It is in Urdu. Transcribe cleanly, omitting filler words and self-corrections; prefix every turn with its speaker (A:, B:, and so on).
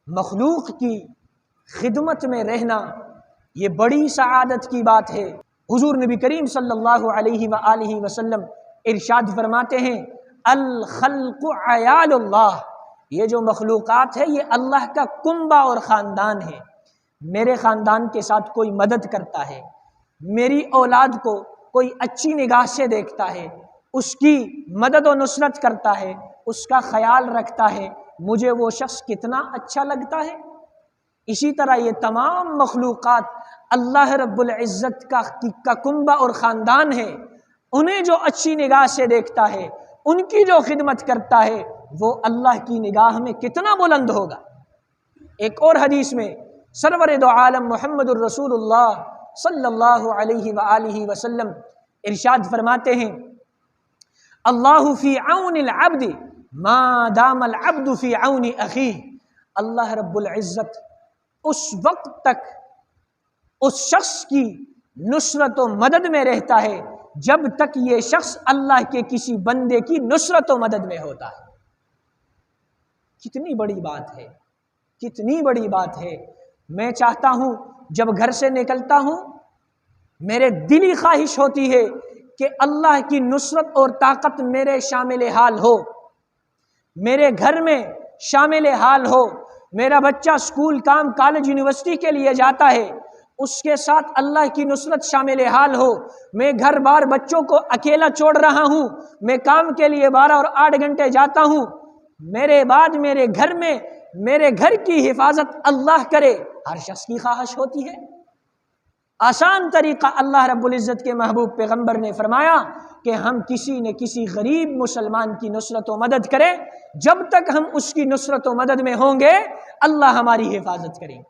A: مخلوق کی خدمت میں رہنا یہ بڑی سعادت کی بات ہے۔ حضور نبی کریم صلی اللہ علیہ وآلہ وسلم ارشاد فرماتے ہیں الخلق عیال اللہ، یہ جو مخلوقات ہے یہ اللہ کا کنبہ اور خاندان ہے۔ میرے خاندان کے ساتھ کوئی مدد کرتا ہے، میری اولاد کو کوئی اچھی نگاہ سے دیکھتا ہے، اس کی مدد و نصرت کرتا ہے، اس کا خیال رکھتا ہے، مجھے وہ شخص کتنا اچھا لگتا ہے۔ اسی طرح یہ تمام مخلوقات اللہ رب العزت کا کنبہ اور خاندان ہے، انہیں جو اچھی نگاہ سے دیکھتا ہے، ان کی جو خدمت کرتا ہے، وہ اللہ کی نگاہ میں کتنا بلند ہوگا۔ ایک اور حدیث میں سرور دو عالم محمد الرسول اللہ صلی اللہ علیہ وآلہ وسلم ارشاد فرماتے ہیں اللہ فی عون العبد ما دام العبد فی عون اخیہ، اللہ رب العزت اس وقت تک اس شخص کی نصرت و مدد میں رہتا ہے جب تک یہ شخص اللہ کے کسی بندے کی نصرت و مدد میں ہوتا ہے۔ کتنی بڑی بات ہے، کتنی بڑی بات ہے۔ میں چاہتا ہوں جب گھر سے نکلتا ہوں میرے دلی خواہش ہوتی ہے کہ اللہ کی نصرت اور طاقت میرے شامل حال ہو، میرے گھر میں شامل حال ہو۔ میرا بچہ اسکول، کام، کالج، یونیورسٹی کے لیے جاتا ہے، اس کے ساتھ اللہ کی نصرت شامل حال ہو۔ میں گھر بار بچوں کو اکیلا چھوڑ رہا ہوں، میں کام کے لیے 12 اور 8 گھنٹے جاتا ہوں، میرے بعد میرے گھر میں میرے گھر کی حفاظت اللہ کرے، ہر شخص کی خواہش ہوتی ہے۔ آسان طریقہ اللہ رب العزت کے محبوب پیغمبر نے فرمایا کہ ہم کسی نہ کسی غریب مسلمان کی نصرت و مدد کریں، جب تک ہم اس کی نصرت و مدد میں ہوں گے اللہ ہماری حفاظت کریں گے۔